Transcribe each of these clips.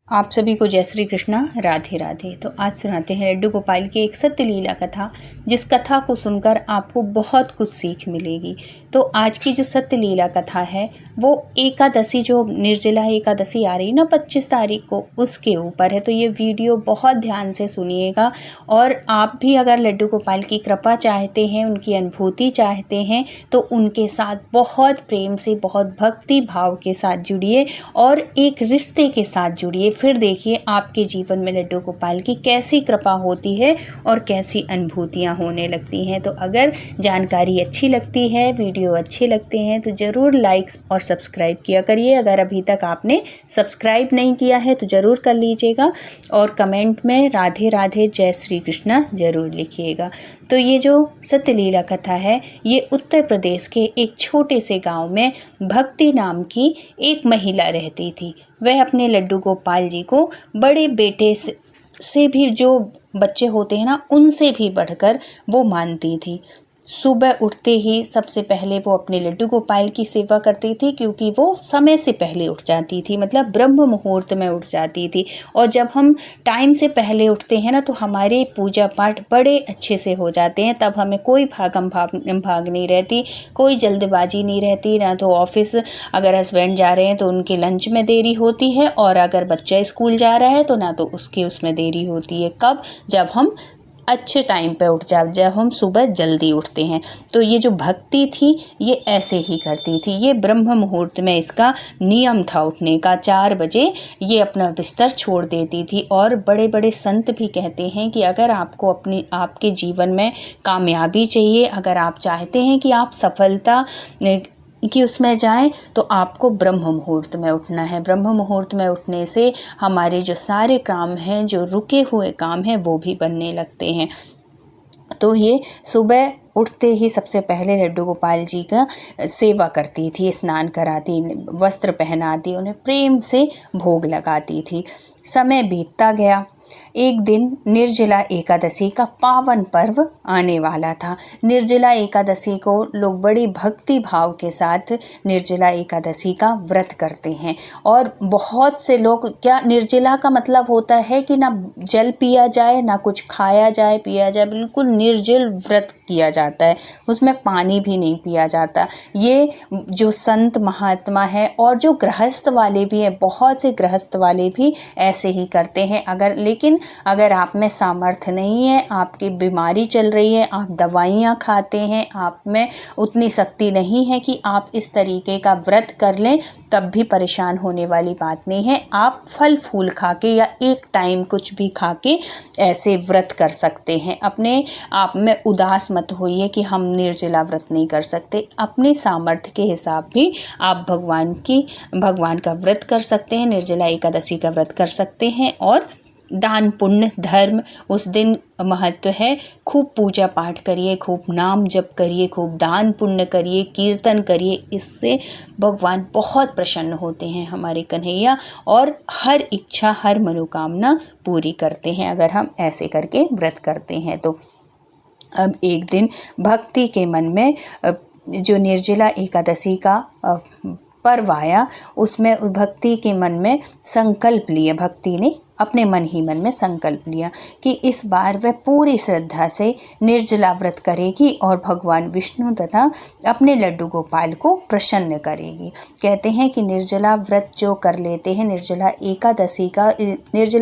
आप सभी को जय श्री कृष्णा, राधे राधे। तो आज सुनाते हैं लड्डू गोपाल की एक सत्य लीला कथा, जिस कथा को सुनकर आपको बहुत कुछ सीख मिलेगी। तो आज की जो सत्य लीला कथा है वो एकादशी, जो निर्जला एकादशी आ रही ना 25 तारीख को, उसके ऊपर है। तो ये वीडियो बहुत ध्यान से सुनिएगा। और आप भी अगर लड्डू गोपाल की कृपा चाहते हैं, उनकी अनुभूति चाहते हैं, तो उनके साथ बहुत प्रेम से, बहुत भक्ति भाव के साथ जुड़िए और एक रिश्ते के साथ जुड़िए। फिर देखिए आपके जीवन में लड्डू गोपाल की कैसी कृपा होती है और कैसी अनुभूतियाँ होने लगती हैं। तो अगर जानकारी अच्छी लगती है, वीडियो अच्छे लगते हैं, तो ज़रूर लाइक और सब्सक्राइब किया करिए। अगर अभी तक आपने सब्सक्राइब नहीं किया है तो ज़रूर कर लीजिएगा और कमेंट में राधे राधे जय श्री कृष्णा ज़रूर लिखिएगा। तो ये जो सत्य लीला कथा है, ये उत्तर प्रदेश के एक छोटे से गांव में भक्ति नाम की एक महिला रहती थी। वह अपने लड्डू गोपाल जी को बड़े बेटे से भी, जो बच्चे होते हैं ना, उनसे भी बढ़कर वो मानती थी। सुबह उठते ही सबसे पहले वो अपने लड्डू गोपाल की सेवा करती थी, क्योंकि वो समय से पहले उठ जाती थी, मतलब ब्रह्म मुहूर्त में उठ जाती थी। और जब हम टाइम से पहले उठते हैं ना, तो हमारे पूजा पाठ बड़े अच्छे से हो जाते हैं। तब हमें कोई भाग नहीं रहती, कोई जल्दबाजी नहीं रहती ना। तो ऑफिस अगर हस्बैंड जा रहे हैं तो उनके लंच में देरी होती है, और अगर बच्चा स्कूल जा रहा है तो ना तो उसमें देरी होती है। कब? जब हम अच्छे टाइम पे उठ जाए, जब हम सुबह जल्दी उठते हैं। तो ये जो भक्ति थी ये ऐसे ही करती थी। ये ब्रह्म मुहूर्त में इसका नियम था उठने का। 4 बजे ये अपना बिस्तर छोड़ देती थी। और बड़े बड़े संत भी कहते हैं कि अगर आपको आपके जीवन में कामयाबी चाहिए, अगर आप चाहते हैं कि आप सफलता कि उसमें जाएं, तो आपको ब्रह्म मुहूर्त में उठना है। ब्रह्म मुहूर्त में उठने से हमारे जो सारे काम हैं, जो रुके हुए काम हैं, वो भी बनने लगते हैं। तो ये सुबह उठते ही सबसे पहले लड्डू गोपाल जी का सेवा करती थी, स्नान कराती, वस्त्र पहनाती, उन्हें प्रेम से भोग लगाती थी। समय बीतता गया। एक दिन निर्जला एकादशी का पावन पर्व आने वाला था। निर्जला एकादशी को लोग बड़ी भक्ति भाव के साथ निर्जला एकादशी का व्रत करते हैं। और बहुत से लोग, क्या निर्जला का मतलब होता है कि ना जल पिया जाए, ना कुछ खाया जाए पिया जाए, बिल्कुल निर्जल व्रत किया जाता है। उसमें पानी भी नहीं पिया जाता। ये जो संत महात्मा है और जो गृहस्थ वाले भी हैं, बहुत से गृहस्थ वाले भी ऐसे ही करते हैं। लेकिन अगर आप में सामर्थ्य नहीं है, आपकी बीमारी चल रही है, आप दवाइयाँ खाते हैं, आप में उतनी शक्ति नहीं है कि आप इस तरीके का व्रत कर लें, तब भी परेशान होने वाली बात नहीं है। आप फल फूल खा के या एक टाइम कुछ भी खा के ऐसे व्रत कर सकते हैं। अपने आप में उदास मत होइए कि हम निर्जला व्रत नहीं कर सकते। अपने सामर्थ्य के हिसाब भी आप भगवान का व्रत कर सकते हैं, निर्जला एकादशी का व्रत कर सकते हैं। और दान पुण्य धर्म उस दिन महत्व है। खूब पूजा पाठ करिए, खूब नाम जप करिए, खूब दान पुण्य करिए, कीर्तन करिए। इससे भगवान बहुत प्रसन्न होते हैं, हमारे कन्हैया, और हर इच्छा, हर मनोकामना पूरी करते हैं अगर हम ऐसे करके व्रत करते हैं तो। अब एक दिन भक्ति के मन में जो निर्जला एकादशी का पर्व आया, उसमें भक्ति के मन में संकल्प लिया। भक्ति ने अपने मन ही मन में संकल्प लिया कि इस बार वह पूरी श्रद्धा से निर्जला व्रत करेगी और भगवान विष्णु तथा अपने लड्डू गोपाल को प्रसन्न करेगी। कहते हैं कि निर्जला व्रत जो कर लेते हैं, निर्जला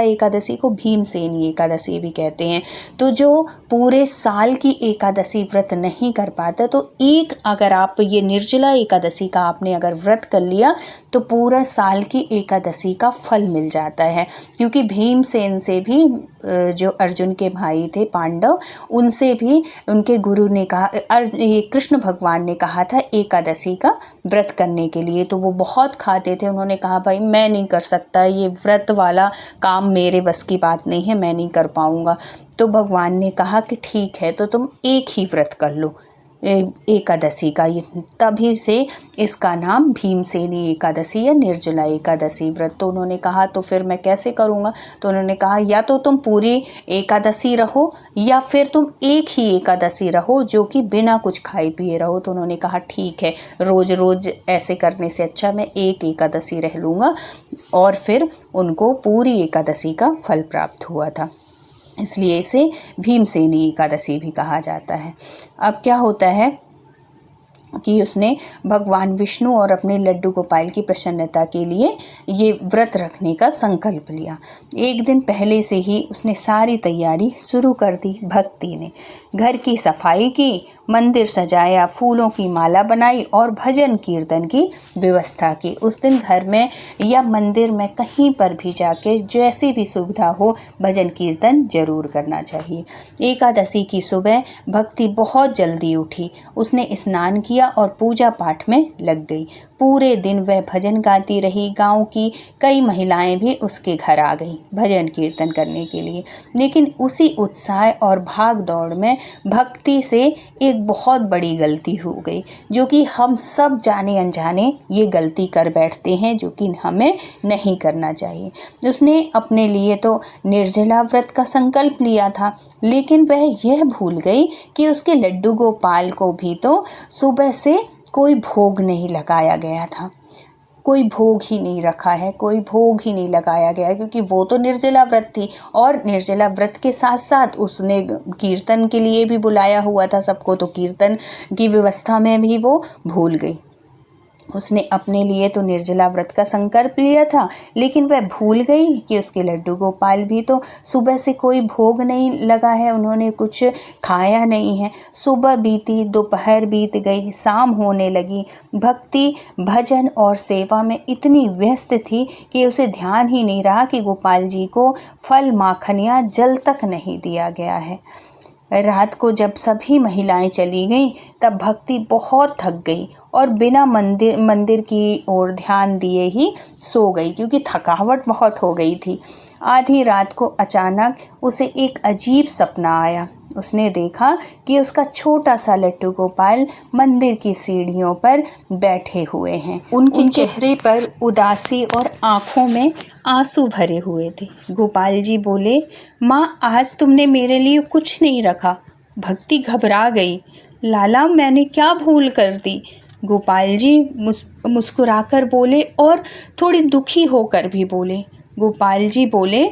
एकादशी को भीमसेनी एकादशी भी कहते हैं। तो जो पूरे साल की एकादशी व्रत नहीं कर पाता, तो एक अगर आप ये निर्जला एकादशी का आपने अगर व्रत कर लिया, तो पूरा साल की एकादशी का फल मिल जाता है। क्योंकि भीमसेन से भी, जो अर्जुन के भाई थे पांडव, उनसे भी उनके गुरु ने कहा, ये कृष्ण भगवान ने कहा था एकादशी का व्रत करने के लिए। तो वो बहुत खाते थे। उन्होंने कहा भाई मैं नहीं कर सकता, ये व्रत वाला काम मेरे बस की बात नहीं है, मैं नहीं कर पाऊँगा। तो भगवान ने कहा कि ठीक है, तो तुम एक ही व्रत कर लो। एकादशी का, तभी से इसका नाम भीमसेनी एकादशी या निर्जला एकादशी व्रत। तो उन्होंने कहा तो फिर मैं कैसे करूँगा? तो उन्होंने कहा या तो तुम पूरी एकादशी रहो या फिर तुम एक ही एकादशी रहो जो कि बिना कुछ खाए पिए रहो। तो उन्होंने कहा ठीक है, रोज़ रोज़ ऐसे करने से अच्छा मैं एक एकादशी रह लूँगा। और फिर उनको पूरी एकादशी का फल प्राप्त हुआ था, इसलिए इसे भीमसेनी एकादशी भी कहा जाता है। अब क्या होता है कि उसने भगवान विष्णु और अपने लड्डू गोपाल की प्रसन्नता के लिए ये व्रत रखने का संकल्प लिया। एक दिन पहले से ही उसने सारी तैयारी शुरू कर दी। भक्ति ने घर की सफाई की, मंदिर सजाया, फूलों की माला बनाई और भजन कीर्तन की व्यवस्था की। उस दिन घर में या मंदिर में कहीं पर भी जाके जैसी भी सुविधा हो भजन कीर्तन जरूर करना चाहिए। एकादशी की सुबह भक्ति बहुत जल्दी उठी, उसने स्नान किया और पूजा पाठ में लग गई। पूरे दिन वह भजन गाती रही। गांव की कई महिलाएं भी उसके घर आ गई भजन कीर्तन करने के लिए। लेकिन उसी उत्साह और भाग दौड़ में भक्ति से एक बहुत बड़ी गलती हो गई, जो कि हम सब जाने अनजाने ये गलती कर बैठते हैं, जो कि हमें नहीं करना चाहिए। उसने अपने लिए तो निर्जला व्रत का संकल्प लिया था, लेकिन वह यह भूल गई कि उसके लड्डू गोपाल को भी तो सुबह से कोई भोग नहीं लगाया गया था, कोई भोग ही नहीं रखा है, कोई भोग ही नहीं लगाया गया, क्योंकि वो तो निर्जला व्रत थी। और निर्जला व्रत के साथ साथ उसने कीर्तन के लिए भी बुलाया हुआ था सबको, तो कीर्तन की व्यवस्था में भी वो भूल गई। उसने अपने लिए तो निर्जला व्रत का संकल्प लिया था, लेकिन वह भूल गई कि उसके लड्डू गोपाल भी तो सुबह से कोई भोग नहीं लगा है, उन्होंने कुछ खाया नहीं है। सुबह बीती, दोपहर बीत गई, शाम होने लगी। भक्ति भजन और सेवा में इतनी व्यस्त थी कि उसे ध्यान ही नहीं रहा कि गोपाल जी को फल, माखन या जल तक नहीं दिया गया है। रात को जब सभी महिलाएं चली गईं, तब भक्ति बहुत थक गई और बिना मंदिर की ओर ध्यान दिए ही सो गई, क्योंकि थकावट बहुत हो गई थी। आधी रात को अचानक उसे एक अजीब सपना आया। उसने देखा कि उसका छोटा सा लड्डू गोपाल मंदिर की सीढ़ियों पर बैठे हुए हैं। उनके चेहरे पर उदासी और आंखों में आंसू भरे हुए थे। गोपाल जी बोले, माँ, आज तुमने मेरे लिए कुछ नहीं रखा। भक्ति घबरा गई। लाला, मैंने क्या भूल कर दी? गोपाल जी मुस्कुराकर बोले और थोड़ी दुखी होकर भी बोले। गोपाल जी बोले,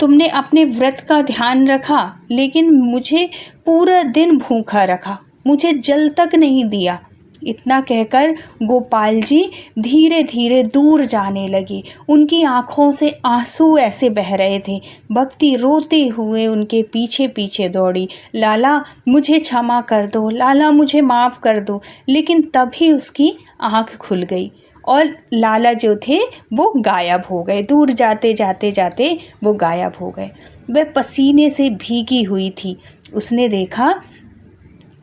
तुमने अपने व्रत का ध्यान रखा, लेकिन मुझे पूरा दिन भूखा रखा, मुझे जल तक नहीं दिया। इतना कहकर गोपाल जी धीरे धीरे दूर जाने लगी। उनकी आंखों से आंसू ऐसे बह रहे थे। भक्ति रोते हुए उनके पीछे पीछे दौड़ी। लाला, मुझे क्षमा कर दो, लाला मुझे माफ़ कर दो। लेकिन तभी उसकी आंख खुल गई और लाला जो थे वो गायब हो गए। दूर जाते जाते जाते वो गायब हो गए। वह पसीने से भीगी हुई थी।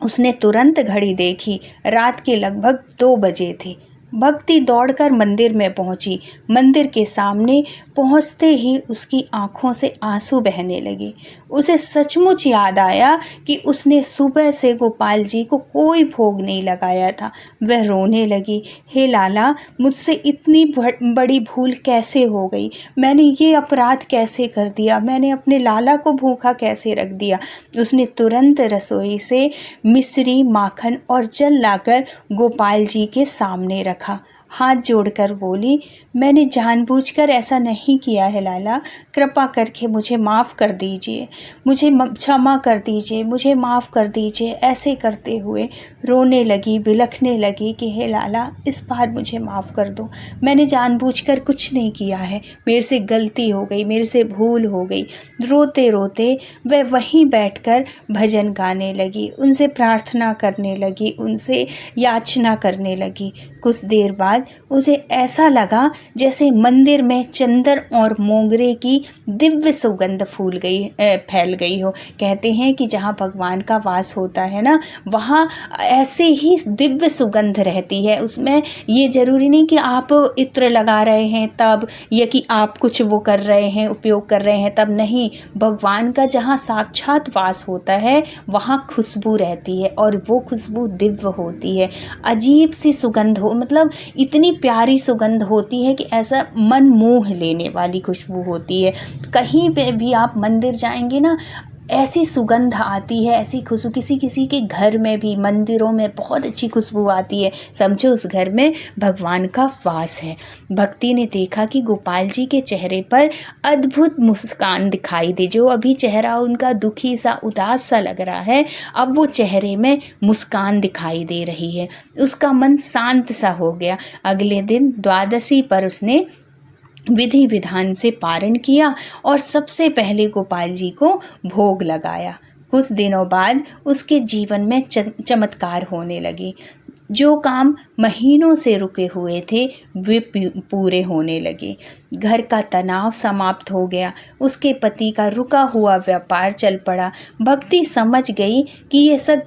उसने तुरंत घड़ी देखी। रात के लगभग 2 बजे थे। भक्ति दौड़कर मंदिर में पहुंची। मंदिर के सामने पहुंचते ही उसकी आंखों से आंसू बहने लगे। उसे सचमुच याद आया कि उसने सुबह से गोपाल जी को कोई भोग नहीं लगाया था। वह रोने लगी, हे लाला, मुझसे इतनी बड़ी भूल कैसे हो गई? मैंने ये अपराध कैसे कर दिया? मैंने अपने लाला को भूखा कैसे रख दिया? उसने तुरंत रसोई से मिश्री, माखन और जल लाकर गोपाल जी के सामने रखा। हाथ जोड़कर बोली, मैंने जानबूझकर ऐसा नहीं किया है लाला, कृपा करके मुझे माफ़ कर दीजिए, मुझे क्षमा कर दीजिए, मुझे माफ़ कर दीजिए। ऐसे करते हुए रोने लगी, बिलखने लगी कि हे लाला, इस बार मुझे माफ़ कर दो, मैंने जानबूझकर कुछ नहीं किया है, मेरे से गलती हो गई, मेरे से भूल हो गई। रोते रोते वह वहीं बैठकर भजन गाने लगी, उनसे प्रार्थना करने लगी, उनसे याचना करने लगी। कुछ देर बाद बाद उसे ऐसा लगा जैसे मंदिर में चंदन और मोगरे की दिव्य सुगंध फैल गई हो। कहते हैं कि जहाँ भगवान का वास होता है ना, वहाँ ऐसे ही दिव्य सुगंध रहती है। उसमें ये ज़रूरी नहीं कि आप इत्र लगा रहे हैं तब, या कि आप कुछ वो कर रहे हैं, उपयोग कर रहे हैं तब, नहीं। भगवान का जहाँ साक्षात वास होता है वहाँ खुशबू रहती है और वो खुशबू दिव्य होती है। अजीब सी सुगंध हो, मतलब इतनी प्यारी सुगंध होती है कि ऐसा मन मोह लेने वाली खुशबू होती है। कहीं पे भी आप मंदिर जाएंगे ना, ऐसी सुगंध आती है, ऐसी खुशबू। किसी किसी के घर में भी, मंदिरों में बहुत अच्छी खुशबू आती है, समझो उस घर में भगवान का वास है। भक्ति ने देखा कि गोपाल जी के चेहरे पर अद्भुत मुस्कान दिखाई दे। जो अभी चेहरा उनका दुखी सा, उदास सा लग रहा है, अब वो चेहरे में मुस्कान दिखाई दे रही है। उसका मन शांत सा हो गया। अगले दिन द्वादशी पर उसने विधि विधान से पारण किया और सबसे पहले गोपाल जी को भोग लगाया। कुछ दिनों बाद उसके जीवन में चमत्कार होने लगे। जो काम महीनों से रुके हुए थे वे पूरे होने लगे। घर का तनाव समाप्त हो गया। उसके पति का रुका हुआ व्यापार चल पड़ा। भक्ति समझ गई कि ये सब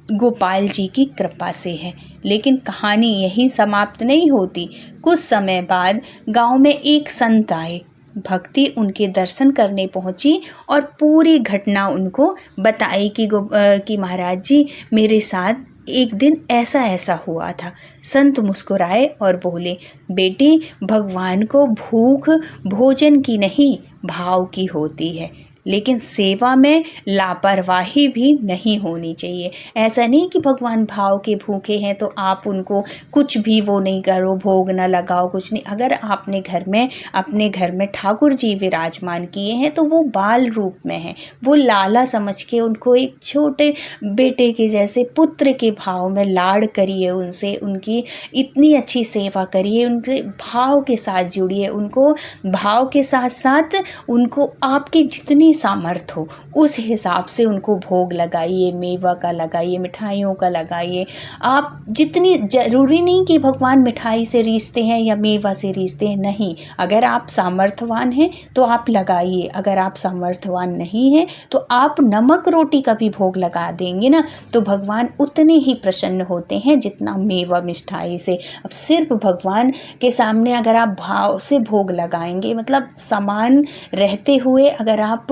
गोपाल जी की कृपा से है। लेकिन कहानी यहीं समाप्त नहीं होती। कुछ समय बाद गांव में एक संत आए। भक्ति उनके दर्शन करने पहुंची और पूरी घटना उनको बताई कि महाराज जी, मेरे साथ एक दिन ऐसा ऐसा हुआ था। संत मुस्कुराए और बोले, बेटी, भगवान को भूख भोजन की नहीं, भाव की होती है। लेकिन सेवा में लापरवाही भी नहीं होनी चाहिए। ऐसा नहीं कि भगवान भाव के भूखे हैं तो आप उनको कुछ भी वो नहीं करो, भोग ना लगाओ, कुछ नहीं। अगर आपने अपने घर में ठाकुर जी विराजमान किए हैं तो वो बाल रूप में हैं। वो लाला समझ के उनको एक छोटे बेटे के जैसे, पुत्र के भाव में लाड़ करिए उनसे, उनकी इतनी अच्छी सेवा करिए, उनके भाव के साथ जुड़िए। उनको भाव के साथ साथ उनको आपकी जितनी सामर्थ हो उस हिसाब से उनको भोग लगाइए, मेवा का लगाइए, मिठाइयों का लगाइए। आप जितनी, ज़रूरी नहीं कि भगवान मिठाई से रीझते हैं या मेवा से रीझते हैं, नहीं। अगर आप सामर्थ्यवान हैं तो आप लगाइए। अगर आप सामर्थ्यवान नहीं हैं तो आप नमक रोटी का भी भोग लगा देंगे ना, तो भगवान उतने ही प्रसन्न होते हैं जितना मेवा मिठाई से। अब सिर्फ भगवान के सामने अगर आप भाव से भोग लगाएंगे, मतलब समान रहते हुए, अगर आप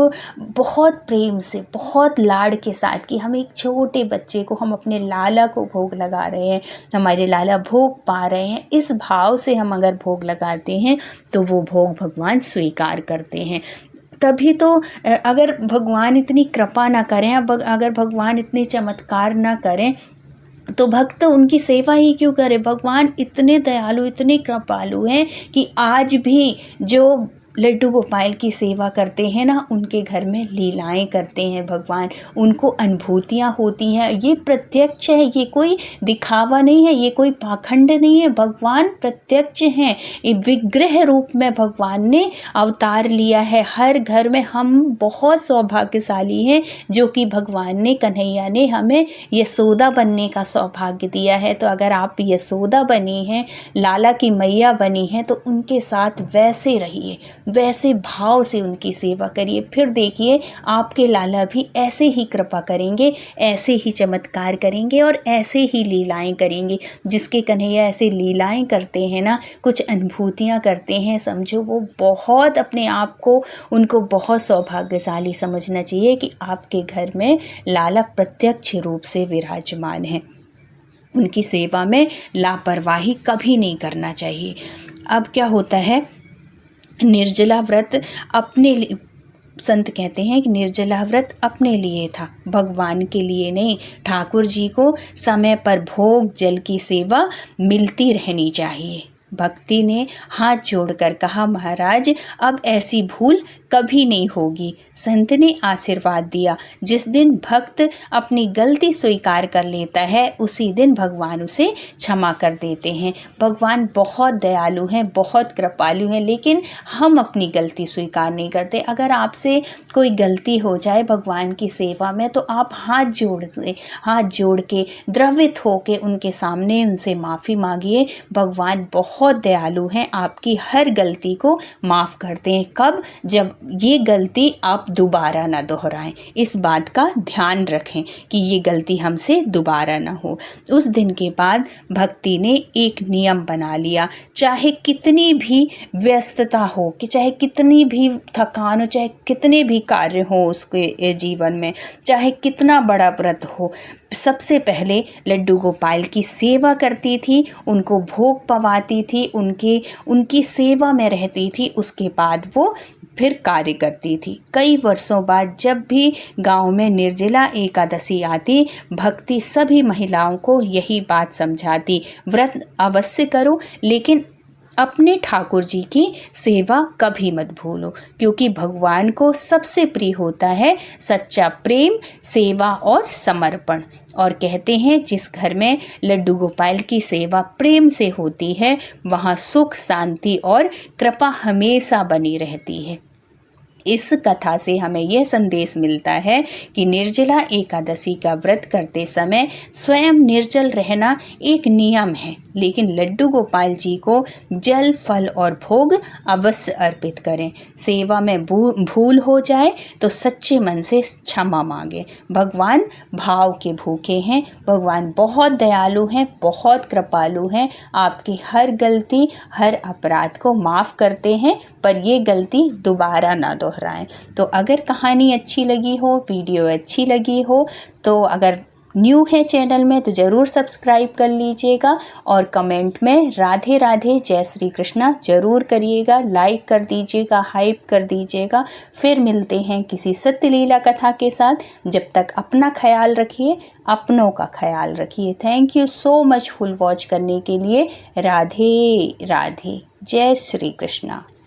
बहुत प्रेम से, बहुत लाड़ के साथ, कि हम एक छोटे बच्चे को, हम अपने लाला को भोग लगा रहे हैं, हमारे लाला भोग पा रहे हैं, इस भाव से हम अगर भोग लगाते हैं तो वो भोग भगवान स्वीकार करते हैं। तभी तो, अगर भगवान इतनी कृपा ना करें, अगर भगवान इतने चमत्कार ना करें तो भक्त उनकी सेवा ही क्यों करे। भगवान इतने दयालु, इतने कृपालु हैं कि आज भी जो लड्डू गोपाल की सेवा करते हैं ना, उनके घर में लीलाएं करते हैं भगवान, उनको अनुभूतियाँ होती हैं। ये प्रत्यक्ष है, ये कोई दिखावा नहीं है, ये कोई पाखंड नहीं है। भगवान प्रत्यक्ष हैं। ये विग्रह रूप में भगवान ने अवतार लिया है। हर घर में हम बहुत सौभाग्यशाली हैं जो कि भगवान ने, कन्हैया ने हमें यशोदा बनने का सौभाग्य दिया है। तो अगर आप यशोदा बनी हैं, लाला की मैया बनी हैं, तो उनके साथ वैसे रहिए, वैसे भाव से उनकी सेवा करिए। फिर देखिए आपके लाला भी ऐसे ही कृपा करेंगे, ऐसे ही चमत्कार करेंगे और ऐसे ही लीलाएं करेंगे। जिसके कन्हैया ऐसे लीलाएं करते हैं ना, कुछ अनुभूतियां करते हैं, समझो वो बहुत, अपने आप को, उनको बहुत सौभाग्यशाली समझना चाहिए कि आपके घर में लाला प्रत्यक्ष रूप से विराजमान है। उनकी सेवा में लापरवाही कभी नहीं करना चाहिए। अब क्या होता है, निर्जला व्रत संत कहते हैं कि निर्जला व्रत अपने लिए था, भगवान के लिए नहीं। ठाकुर जी को समय पर भोग जल की सेवा मिलती रहनी चाहिए। भक्ति ने हाथ जोड़कर कहा, महाराज, अब ऐसी भूल कभी नहीं होगी। संत ने आशीर्वाद दिया। जिस दिन भक्त अपनी गलती स्वीकार कर लेता है उसी दिन भगवान उसे क्षमा कर देते हैं। भगवान बहुत दयालु हैं, बहुत कृपालु हैं, लेकिन हम अपनी गलती स्वीकार नहीं करते। अगर आपसे कोई गलती हो जाए भगवान की सेवा में तो आप हाथ जोड़ के द्रवित होके उनके सामने उनसे माफ़ी मांगिए। भगवान बहुत दयालु हैं, आपकी हर गलती को माफ़ करते हैं। कब? जब ये गलती आप दोबारा ना दोहराएं। इस बात का ध्यान रखें कि ये गलती हमसे दोबारा ना हो। उस दिन के बाद भक्ति ने एक नियम बना लिया, चाहे कितनी भी व्यस्तता हो, कि चाहे कितनी भी थकान हो, चाहे कितने भी कार्य हो उसके जीवन में, चाहे कितना बड़ा व्रत हो, सबसे पहले लड्डू गोपाल की सेवा करती थी, उनको भोग पवाती थी, उनकी सेवा में रहती थी। उसके बाद वो फिर कार्य करती थी। कई वर्षों बाद जब भी गांव में निर्जला एकादशी आती, भक्ति सभी महिलाओं को यही बात समझाती, व्रत अवश्य करो लेकिन अपने ठाकुर जी की सेवा कभी मत भूलो, क्योंकि भगवान को सबसे प्रिय होता है सच्चा प्रेम, सेवा और समर्पण। और कहते हैं जिस घर में लड्डू गोपाल की सेवा प्रेम से होती है वहाँ सुख, शांति और कृपा हमेशा बनी रहती है। इस कथा से हमें यह संदेश मिलता है कि निर्जला एकादशी का व्रत करते समय स्वयं निर्जल रहना एक नियम है, लेकिन लड्डू गोपाल जी को जल, फल और भोग अवश्य अर्पित करें। सेवा में भूल हो जाए तो सच्चे मन से क्षमा मांगे। भगवान भाव के भूखे हैं, भगवान बहुत दयालु हैं, बहुत कृपालु हैं, आपकी हर गलती, हर अपराध को माफ़ करते हैं, पर ये गलती दोबारा ना दोहराएं। तो अगर कहानी अच्छी लगी हो, वीडियो अच्छी लगी हो, तो अगर न्यू है चैनल में तो ज़रूर सब्सक्राइब कर लीजिएगा और कमेंट में राधे राधे जय श्री कृष्णा ज़रूर करिएगा, लाइक कर दीजिएगा, हाइप कर दीजिएगा। फिर मिलते हैं किसी सत्य लीला कथा के साथ। जब तक अपना ख्याल रखिए, अपनों का ख्याल रखिए। Thank you so much full watch करने के लिए। राधे राधे जय श्री कृष्णा।